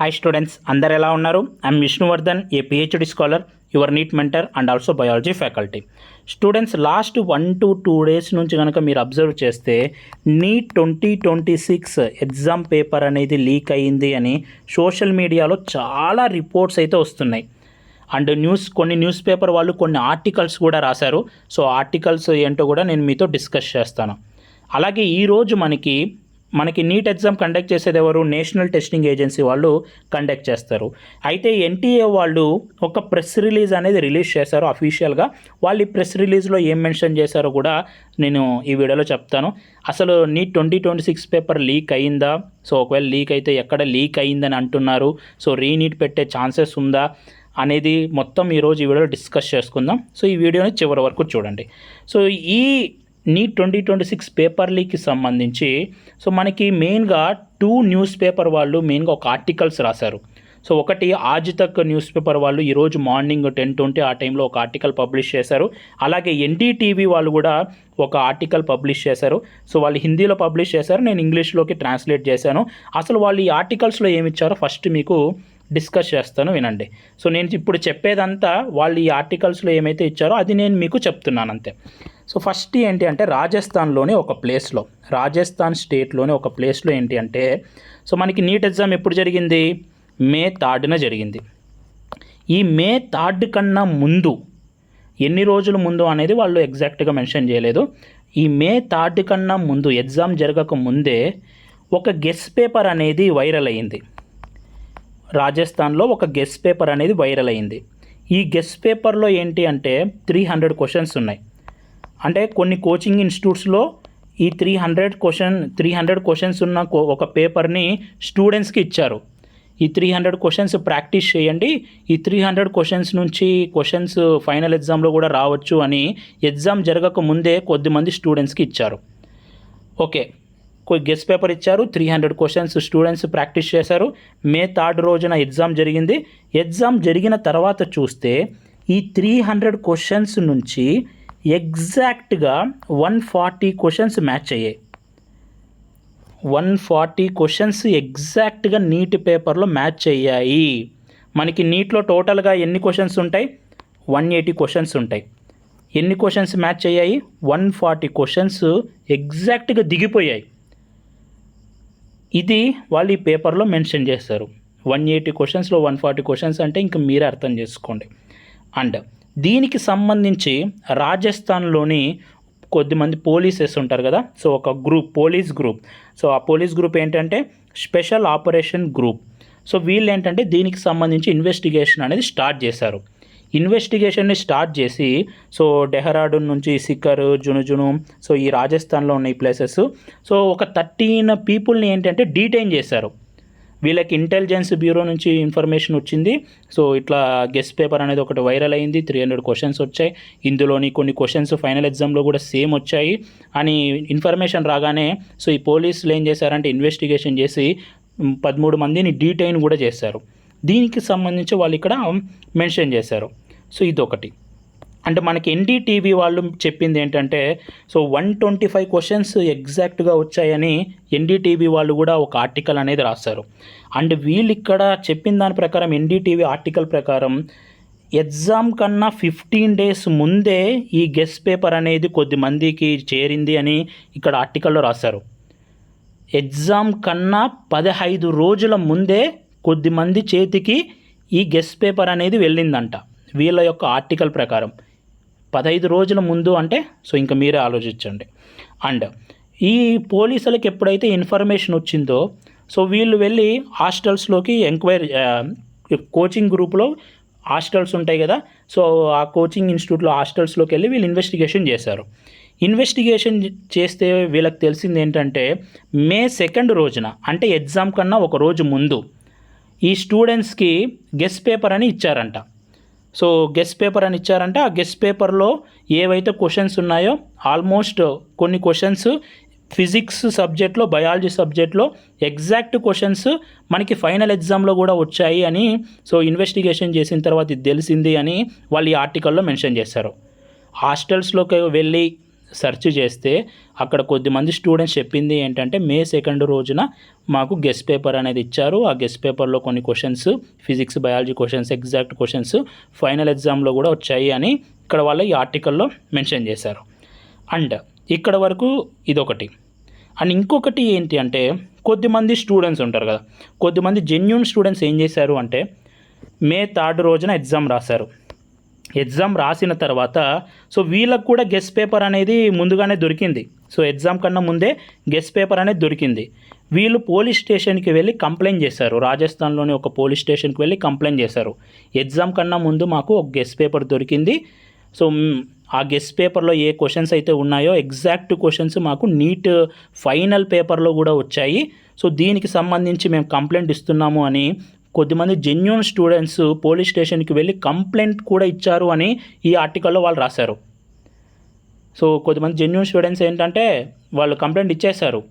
Hi students, అందరు ఎలా ఉన్నారు? I'm Vishnuvardhan, a PhD scholar, your NEET mentor and also biology faculty. Students, last 1 to 2 days నుంచి కనుక మీరు అబ్జర్వ్ చేస్తే నీట్ 2026 ఎగ్జామ్ పేపర్ అనేది లీక్ అయ్యింది అని సోషల్ మీడియాలో చాలా రిపోర్ట్స్ అయితే వస్తున్నాయి. అండ్ కొన్ని న్యూస్ పేపర్ వాళ్ళు కొన్ని ఆర్టికల్స్ కూడా రాశారు. సో ఆర్టికల్స్ ఏంటో కూడా నేను మీతో డిస్కస్ చేస్తాను. అలాగే ఈరోజు మనకి నీట్ ఎగ్జామ్ కండక్ట్ చేసేది ఎవరు? నేషనల్ టెస్టింగ్ ఏజెన్సీ వాళ్ళు కండక్ట్ చేస్తారు. అయితే ఎన్టీఏ వాళ్ళు ఒక ప్రెస్ రిలీజ్ అనేది రిలీజ్ చేశారు అఫీషియల్గా. వాళ్ళు ఈ ప్రెస్ రిలీజ్లో ఏం మెన్షన్ చేశారో కూడా నేను ఈ వీడియోలో చెప్తాను. అసలు నీట్ 2026 పేపర్ లీక్ అయిందా? సో ఒకవేళ లీక్ అయితే ఎక్కడ లీక్ అయిందని అంటున్నారు? సో రీనీట్ పెట్టే ఛాన్సెస్ ఉందా అనేది మొత్తం ఈరోజు ఈ వీడియోలో డిస్కస్ చేసుకుందాం. సో ఈ వీడియోని చివరి వరకు చూడండి. సో ఈ నీట్ 2026 పేపర్ లీక్కి సంబంధించి సో మనకి మెయిన్గా 2 న్యూస్ పేపర్ వాళ్ళు మెయిన్గా ఒక ఆర్టికల్స్ రాశారు. సో ఒకటి ఆజ్ తక్ న్యూస్ పేపర్ వాళ్ళు ఈరోజు మార్నింగ్ 10:20 ఆ టైంలో ఒక ఆర్టికల్ పబ్లిష్ చేశారు. అలాగే ఎన్డీటీవీ వాళ్ళు కూడా ఒక ఆర్టికల్ పబ్లిష్ చేశారు. సో వాళ్ళు హిందీలో పబ్లిష్ చేశారు, నేను ఇంగ్లీష్లోకి ట్రాన్స్లేట్ చేశాను. అసలు వాళ్ళు ఈ ఆర్టికల్స్లో ఏమి ఇచ్చారో ఫస్ట్ మీకు డిస్కస్ చేస్తాను, వినండి. సో నేను ఇప్పుడు చెప్పేదంతా వాళ్ళు ఈ ఆర్టికల్స్లో ఏమైతే ఇచ్చారో అది నేను మీకు చెప్తున్నాను అంతే. సో ఫస్ట్ ఏంటి అంటే రాజస్థాన్ స్టేట్లోని ఒక ప్లేస్లో ఏంటి అంటే సో మనకి నీట్ ఎగ్జామ్ ఎప్పుడు జరిగింది? May 3rd జరిగింది. ఈ May 3rd కన్నా ముందు ఎన్ని రోజుల ముందు అనేది వాళ్ళు ఎగ్జాక్ట్గా మెన్షన్ చేయలేదు. ఈ May 3rd కన్నా ముందు ఎగ్జామ్ జరగక ముందే ఒక గెస్ పేపర్ అనేది వైరల్ అయ్యింది. రాజస్థాన్లో ఒక గెస్ పేపర్ అనేది వైరల్ అయ్యింది. ఈ గెస్ పేపర్లో ఏంటి అంటే 300 క్వశ్చన్స్ ఉన్నాయి. అంటే కొన్ని కోచింగ్ ఇన్స్టిట్యూట్స్లో ఈ 300 క్వశ్చన్స్ ఉన్న ఒక పేపర్ని స్టూడెంట్స్కి ఇచ్చారు. ఈ 300 క్వశ్చన్స్ ప్రాక్టీస్ చేయండి, ఈ 300 క్వశ్చన్స్ నుంచి క్వశ్చన్స్ ఫైనల్ ఎగ్జామ్లో కూడా రావచ్చు అని ఎగ్జామ్ జరగక ముందే కొద్దిమంది స్టూడెంట్స్కి ఇచ్చారు. ఓకే, గెస్ పేపర్ ఇచ్చారు, 300 క్వశ్చన్స్ స్టూడెంట్స్ ప్రాక్టీస్ చేశారు. May 3rd రోజున ఎగ్జామ్ జరిగింది. ఎగ్జామ్ జరిగిన తర్వాత చూస్తే ఈ 300 క్వశ్చన్స్ నుంచి ఎగ్జాక్ట్గా 140 క్వశ్చన్స్ మ్యాచ్ అయ్యాయి. 140 క్వశ్చన్స్ ఎగ్జాక్ట్గా నీట్ పేపర్లో మ్యాచ్ అయ్యాయి. మనకి నీట్లో టోటల్గా ఎన్ని క్వశ్చన్స్ ఉంటాయి? 180 క్వశ్చన్స్ ఉంటాయి. ఎన్ని క్వశ్చన్స్ మ్యాచ్ అయ్యాయి? 140 క్వశ్చన్స్ ఎగ్జాక్ట్గా దిగిపోయాయి. ఇది వాళ్ళు ఈ పేపర్లో మెన్షన్ చేస్తారు. 180 క్వశ్చన్స్లో 140 క్వశ్చన్స్ అంటే ఇంక మీరే అర్థం చేసుకోండి. అండ్ దీనికి సంబంధించి రాజస్థాన్లోని కొద్దిమంది పోలీసెస్ ఉంటారు కదా, సో ఒక పోలీస్ గ్రూప్. సో ఆ పోలీస్ గ్రూప్ ఏంటంటే స్పెషల్ ఆపరేషన్ గ్రూప్. సో వీళ్ళు ఏంటంటే దీనికి సంబంధించి ఇన్వెస్టిగేషన్ అనేది స్టార్ట్ చేశారు. ఇన్వెస్టిగేషన్ని స్టార్ట్ చేసి సో డెహ్రాడూన్ నుంచి సిక్కర్, జునుజును, సో ఈ రాజస్థాన్లో ఉన్న ఈ ప్లేసెస్ సో ఒక 13 పీపుల్ని ఏంటంటే డీటైన్ చేశారు. వీళ్ళకి ఇంటెలిజెన్స్ బ్యూరో నుంచి ఇన్ఫర్మేషన్ వచ్చింది. సో ఇట్లా గెస్ పేపర్ అనేది ఒకటి వైరల్ అయింది, 300 క్వశ్చన్స్ వచ్చాయి, ఇందులోని కొన్ని క్వశ్చన్స్ ఫైనల్ ఎగ్జామ్లో కూడా సేమ్ వచ్చాయి అని ఇన్ఫర్మేషన్ రాగానే సో ఈ పోలీసులు ఏం చేశారంటే ఇన్వెస్టిగేషన్ చేసి 13 మందిని డీటైన్ కూడా చేశారు. దీనికి సంబంధించి వాళ్ళు ఇక్కడ మెన్షన్ చేశారు. సో ఇదొకటి. అంటే మనకి ఎన్డీటీవీ వాళ్ళు చెప్పింది ఏంటంటే సో 125 క్వశ్చన్స్ ఎగ్జాక్ట్గా వచ్చాయని ఎన్డీటీవీ వాళ్ళు కూడా ఒక ఆర్టికల్ అనేది రాశారు. అండ్ వీళ్ళు ఇక్కడ చెప్పిన దాని ప్రకారం ఎన్డీటీవీ ఆర్టికల్ ప్రకారం ఎగ్జామ్ కన్నా 15 days ముందే ఈ గెస్ పేపర్ అనేది కొద్దిమందికి చేరింది అని ఇక్కడ ఆర్టికల్లో రాశారు. ఎగ్జామ్ కన్నా 15 రోజుల ముందే కొద్దిమంది చేతికి ఈ గెస్ పేపర్ అనేది వెళ్ళిందంట వీళ్ళ యొక్క ఆర్టికల్ ప్రకారం. 15 రోజుల ముందు అంటే సో ఇంకా మీరే ఆలోచించండి. అండ్ ఈ పోలీసులకు ఎప్పుడైతే ఇన్ఫర్మేషన్ వచ్చిందో సో వీళ్ళు వెళ్ళి హాస్టల్స్లోకి ఎంక్వైరీ, కోచింగ్ గ్రూప్లో హాస్టల్స్ ఉంటాయి కదా, సో ఆ కోచింగ్ ఇన్స్టిట్యూట్లో హాస్టల్స్లోకి వెళ్ళి వీళ్ళు ఇన్వెస్టిగేషన్ చేశారు. ఇన్వెస్టిగేషన్ చేస్తే వీళ్ళకి తెలిసింది ఏంటంటే May 2 రోజున అంటే ఎగ్జామ్ కన్నా ఒక రోజు ముందు ఈ స్టూడెంట్స్కి గెస్ పేపర్ అని ఇచ్చారంట. సో గెస్ పేపర్ అని ఇచ్చారంటే ఆ గెస్ పేపర్లో ఏవైతే క్వశ్చన్స్ ఉన్నాయో ఆల్మోస్ట్ కొన్ని క్వశ్చన్స్ ఫిజిక్స్ సబ్జెక్ట్లో, బయాలజీ సబ్జెక్ట్లో ఎగ్జాక్ట్ క్వశ్చన్స్ మనకి ఫైనల్ ఎగ్జామ్లో కూడా వచ్చాయి అని సో ఇన్వెస్టిగేషన్ చేసిన తర్వాత ఇది తెలిసింది అని వాళ్ళు ఈ ఆర్టికల్లో మెన్షన్ చేశారు. హాస్టల్స్లోకి వెళ్ళి సెర్చ్ చేస్తే అక్కడ కొద్దిమంది స్టూడెంట్స్ చెప్పింది ఏంటంటే మే 2 రోజున మాకు గెస్ట్ పేపర్ అనేది ఇచ్చారు. ఆ గెస్ట్ పేపర్లో కొన్ని questions, physics biology questions, exact questions final ఎగ్జామ్లో కూడా వచ్చాయి అని ఇక్కడ వాళ్ళు ఈ ఆర్టికల్లో మెన్షన్ చేశారు. అండ్ ఇక్కడ వరకు ఇదొకటి. అండ్ ఇంకొకటి ఏంటి అంటే కొద్దిమంది స్టూడెంట్స్ ఉంటారు కదా, కొద్దిమంది జెన్యూన్ స్టూడెంట్స్ ఏం చేశారు అంటే మే 3 రోజున ఎగ్జామ్ రాశారు. ఎగ్జామ్ రాసిన తర్వాత సో వీళ్ళకు కూడా గెస్ట్ పేపర్ అనేది ముందుగానే దొరికింది. సో ఎగ్జామ్ కన్నా ముందే గెస్ట్ పేపర్ అనేది దొరికింది. వీళ్ళు పోలీస్ స్టేషన్కి వెళ్ళి కంప్లైంట్ చేశారు. రాజస్థాన్లోని ఒక పోలీస్ స్టేషన్కి వెళ్ళి కంప్లైంట్ చేశారు. ఎగ్జామ్ కన్నా ముందు మాకు ఒక గెస్ట్ పేపర్ దొరికింది. సో ఆ గెస్ట్ పేపర్లో ఏ క్వశ్చన్స్ అయితే ఉన్నాయో ఎగ్జాక్ట్ క్వశ్చన్స్ మాకు నీట్ ఫైనల్ పేపర్లో కూడా వచ్చాయి. సో దీనికి సంబంధించి మేము కంప్లైంట్ ఇస్తున్నాము అని కొద్దిమంది జెన్యూన్ స్టూడెంట్స్ పోలీస్ స్టేషన్కి వెళ్ళి కంప్లైంట్ కూడా ఇచ్చారు అని ఈ ఆర్టికల్లో వాళ్ళు రాశారు. సో కొద్దిమంది జెన్యూన్ స్టూడెంట్స్ ఏంటంటే వాళ్ళు కంప్లైంట్ ఇచ్చేశారు,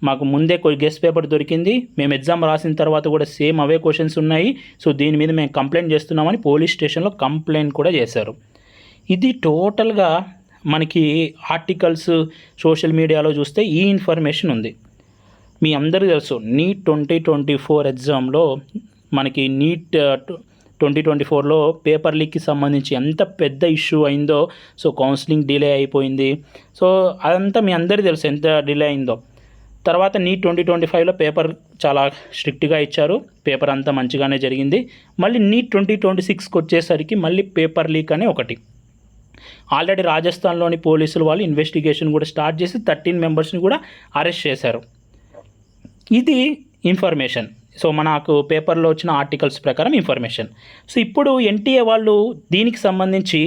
మాకు ముందే గెస్ట్ పేపర్ దొరికింది, మేము ఎగ్జామ్ రాసిన తర్వాత కూడా సేమ్ అవే క్వశ్చన్స్ ఉన్నాయి, సో దీని మీద మేము కంప్లైంట్ చేస్తున్నామని పోలీస్ స్టేషన్లో కంప్లైంట్ కూడా చేశారు. ఇది టోటల్గా మనకి ఆర్టికల్స్ సోషల్ మీడియాలో చూస్తే ఈ ఇన్ఫర్మేషన్ ఉంది. మీ అందరికీ తెలుసు నీట్ 2024 ఎగ్జామ్లో మనకి నీట్ 2024లో పేపర్ లీక్కి సంబంధించి ఎంత పెద్ద ఇష్యూ అయిందో. సో కౌన్సిలింగ్ డిలే అయిపోయింది. సో అదంతా మీ అందరికీ తెలుసు ఎంత డిలే అయిందో. తర్వాత నీట్ 2025లో పేపర్ చాలా స్ట్రిక్ట్గా ఇచ్చారు, పేపర్ అంతా మంచిగానే జరిగింది. మళ్ళీ నీట్ 2026కి వచ్చేసరికి మళ్ళీ పేపర్ లీక్ అని ఒకటి. ఆల్రెడీ రాజస్థాన్లోని పోలీసులు వాళ్ళు ఇన్వెస్టిగేషన్ కూడా స్టార్ట్ చేసి 13 మెంబర్స్ని కూడా అరెస్ట్ చేశారు. ఇది ఇన్ఫర్మేషన్. సో మనకు పేపర్లో వచ్చిన ఆర్టికల్స్ ప్రకారం ఇన్ఫర్మేషన్. సో ఇప్పుడు ఎన్టీఏ వాళ్ళు దీనికి సంబంధించి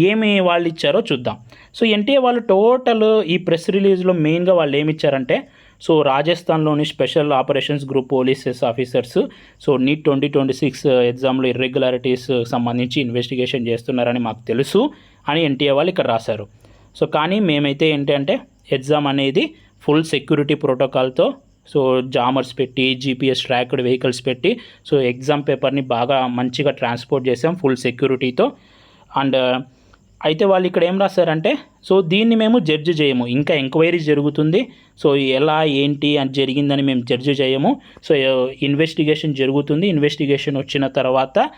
ఏమి వాళ్ళు ఇచ్చారో చూద్దాం. సో ఎన్టీఏ వాళ్ళు టోటల్ ఈ ప్రెస్ రిలీజ్లో మెయిన్గా వాళ్ళు ఏమి ఇచ్చారంటే సో రాజస్థాన్లోని special operations group polices officers so NEET 2026 ఎగ్జామ్లో ఇర్రెగ్యులారిటీస్ సంబంధించి ఇన్వెస్టిగేషన్ చేస్తున్నారని మాకు తెలుసు అని ఎన్టీఏ వాళ్ళు ఇక్కడ రాశారు. సో కానీ మేమైతే ఏంటంటే ఎగ్జామ్ అనేది ఫుల్ సెక్యూరిటీ ప్రోటోకాల్తో సో జామర్స్ పెట్టి జీపీఎస్ ట్రాక్డ్ వెహికల్స్ పెట్టి సో ఎగ్జామ్ పేపర్ని బాగా మంచిగా ట్రాన్స్పోర్ట్ చేసాం ఫుల్ సెక్యూరిటీతో. అండ్ అయితే వాళ్ళు ఇక్కడ ఏం రాశారంటే సో దీన్ని మేము జడ్జి చేయము, ఇంకా ఎంక్వైరీ జరుగుతుంది, సో ఎలా ఏంటి అని జరిగిందని మేము జడ్జి చేయము, సో ఇన్వెస్టిగేషన్ జరుగుతుంది, ఇన్వెస్టిగేషన్ వచ్చిన తర్వాత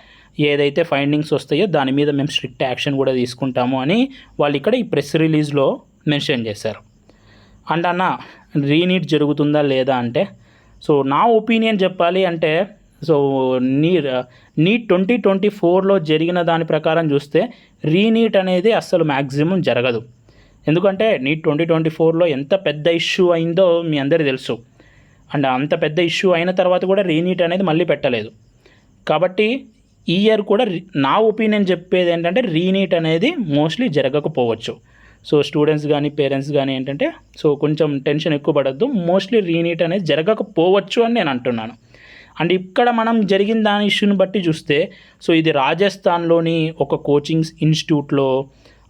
ఏదైతే ఫైండింగ్స్ వస్తాయో దాని మీద మేము స్ట్రిక్ట్ యాక్షన్ కూడా తీసుకుంటాము అని వాళ్ళు ఇక్కడ ఈ ప్రెస్ రిలీజ్లో మెన్షన్ చేశారు. అండ్ అన్న రీనీట్ జరుగుతుందా లేదా అంటే సో నా ఒపీనియన్ చెప్పాలి అంటే సో నీట్ 2024లో జరిగిన దాని ప్రకారం చూస్తే రీనీట్ అనేది అస్సలు మ్యాక్సిమం జరగదు. ఎందుకంటే నీట్ 2024లో ఎంత పెద్ద ఇష్యూ అయిందో మీ అందరికీ తెలుసు. అండ్ అంత పెద్ద ఇష్యూ అయిన తర్వాత కూడా రీనీట్ అనేది మళ్ళీ పెట్టలేదు. కాబట్టి ఈ ఇయర్ కూడా నా ఒపీనియన్ చెప్పేది ఏంటంటే రీనీట్ అనేది మోస్ట్లీ జరగకపోవచ్చు. సో స్టూడెంట్స్ కానీ పేరెంట్స్ కానీ ఏంటంటే సో కొంచెం టెన్షన్ ఎక్కువ పడద్దు, మోస్ట్లీ రీనీట్ అనేది జరగకపోవచ్చు అని నేను అంటున్నాను. అండ్ ఇక్కడ మనం జరిగిన దాని ఇష్యూని బట్టి చూస్తే సో ఇది రాజస్థాన్లోని ఒక కోచింగ్ ఇన్స్టిట్యూట్లో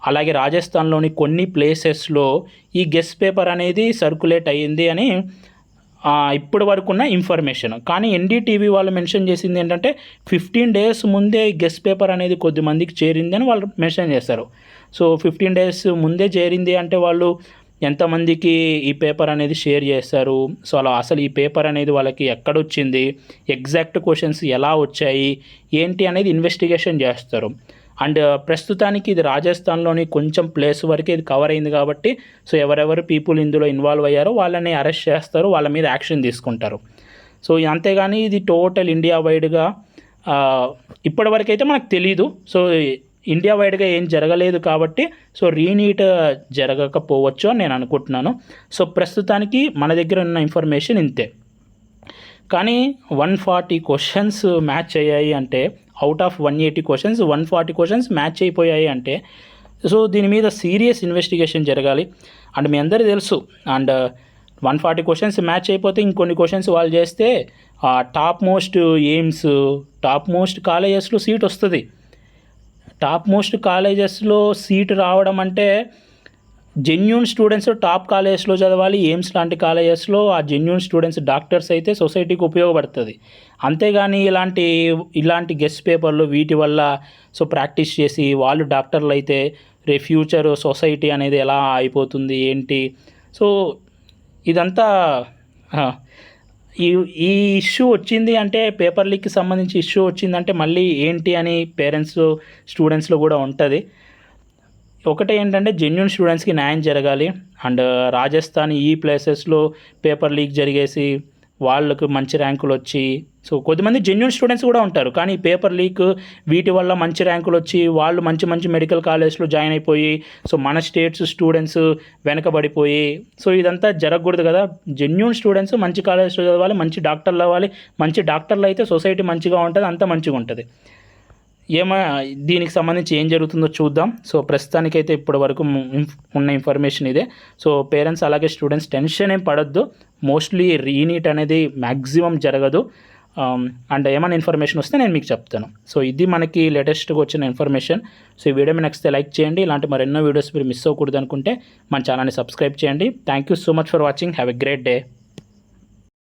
అలాగే రాజస్థాన్లోని కొన్ని ప్లేసెస్లో ఈ గెస్ట్ పేపర్ అనేది సర్క్యులేట్ అయ్యింది అని ఇప్పటి వరకు ఉన్న ఇన్ఫర్మేషన్. కానీ ఎన్డీటీవీ వాళ్ళు మెన్షన్ చేసింది ఏంటంటే 15 days ముందే గెస్ట్ పేపర్ అనేది కొద్ది మందికి చేరింది అని వాళ్ళు మెన్షన్ చేస్తారు. సో 15 days ముందే చేరింది అంటే వాళ్ళు ఎంతమందికి ఈ పేపర్ అనేది షేర్ చేస్తారు, సో అలా అసలు ఈ పేపర్ అనేది వాళ్ళకి ఎక్కడొచ్చింది, ఎగ్జాక్ట్ క్వశ్చన్స్ ఎలా వచ్చాయి ఏంటి అనేది ఇన్వెస్టిగేషన్ చేస్తారు. అండ్ ప్రస్తుతానికి ఇది రాజస్థాన్లోని కొంచెం ప్లేస్ వరకు ఇది కవర్ అయింది కాబట్టి సో ఎవరెవరు పీపుల్ ఇందులో ఇన్వాల్వ్ అయ్యారో వాళ్ళని అరెస్ట్ చేస్తారు, వాళ్ళ మీద యాక్షన్ తీసుకుంటారు. సో అంతేగాని ఇది టోటల్ ఇండియా వైడ్గా ఇప్పటివరకు అయితే మనకు తెలీదు. సో ఇండియా వైడ్గా ఏం జరగలేదు కాబట్టి సో రీనీట్ జరగకపోవచ్చు అని నేను అనుకుంటున్నాను. సో ప్రస్తుతానికి మన దగ్గర ఉన్న ఇన్ఫర్మేషన్ ఇంతే. కానీ 140 క్వశ్చన్స్ మ్యాచ్ అయ్యాయి అంటే out of 180 questions 140 questions match అయిపోయాయి అంటే సో దీని మీద సీరియస్ ఇన్వెస్టిగేషన్ జరగాలి. అండ్ మీ అందరికీ తెలుసు అండ్ 140 క్వశ్చన్స్ మ్యాచ్ అయిపోతే ఇంకొన్ని క్వశ్చన్స్ వాళ్ళు చేస్తే top most AIIMS top most కాలేజెస్లో సీట్ వస్తుంది. టాప్ మోస్ట్ కాలేజెస్లో సీట్ రావడం అంటే జెన్యూన్ స్టూడెంట్స్ టాప్ కాలేజెస్లో చదవాలి. ఎయిమ్స్ లాంటి కాలేజెస్లో ఆ జెన్యూన్ స్టూడెంట్స్ డాక్టర్స్ అయితే సొసైటీకి ఉపయోగపడుతుంది. అంతేగాని ఇలాంటి గెస్ట్ పేపర్లు వీటి వల్ల సో ప్రాక్టీస్ చేసి వాళ్ళు డాక్టర్లు అయితే రేపు ఫ్యూచర్ సొసైటీ అనేది ఎలా అయిపోతుంది ఏంటి. సో ఇదంతా ఈ ఈ ఇష్యూ వచ్చింది అంటే, పేపర్ లీక్కి సంబంధించి ఇష్యూ వచ్చిందంటే మళ్ళీ ఏంటి అని పేరెంట్స్ స్టూడెంట్స్లో కూడా ఉంటుంది. ఒకటే ఏంటంటే జెన్యూన్ స్టూడెంట్స్కి న్యాయం జరగాలి. అండ్ రాజస్థాన్ ఈ ప్లేసెస్లో పేపర్ లీక్ జరిగేసి వాళ్ళకు మంచి ర్యాంకులు వచ్చి, సో కొద్దిమంది జెన్యూన్ స్టూడెంట్స్ కూడా ఉంటారు, కానీ పేపర్ లీక్ వీటి వల్ల మంచి ర్యాంకులు వచ్చి వాళ్ళు మంచి మంచి మెడికల్ కాలేజ్లో జాయిన్ అయిపోయి, సో మన స్టేట్స్ స్టూడెంట్స్ వెనకబడిపోయి, సో ఇదంతా జరగకూడదు కదా. జెన్యూన్ స్టూడెంట్స్ మంచి కాలేజ్లో చదవాలి, మంచి డాక్టర్లు అవ్వాలి. మంచి డాక్టర్లు అయితే సొసైటీ మంచిగా ఉంటుంది, అంతా మంచిగా ఉంటుంది. దీనికి సంబంధించి ఏం జరుగుతుందో చూద్దాం. సో ప్రస్తుతానికైతే ఇప్పటి వరకు ఉన్న ఇన్ఫర్మేషన్ ఇదే. సో పేరెంట్స్ అలాగే స్టూడెంట్స్ టెన్షన్ ఏం పడొద్దు. మోస్ట్లీ రీనీట్ అనేది మ్యాక్సిమం జరగదు. అండ్ ఏమైనా ఇన్ఫర్మేషన్ వస్తే నేను మీకు చెప్తాను. సో ఇది మనకి లేటెస్ట్గా వచ్చిన ఇన్ఫర్మేషన్. సో ఈ వీడియో మీకు నచ్చితే లైక్ చేయండి. ఇలాంటి మరెన్నో వీడియోస్ మీరు మిస్ అవ్వకూడదు అనుకుంటే మన ఛానల్ని సబ్స్క్రైబ్ చేయండి. Thank you so much for watching. Have a great day.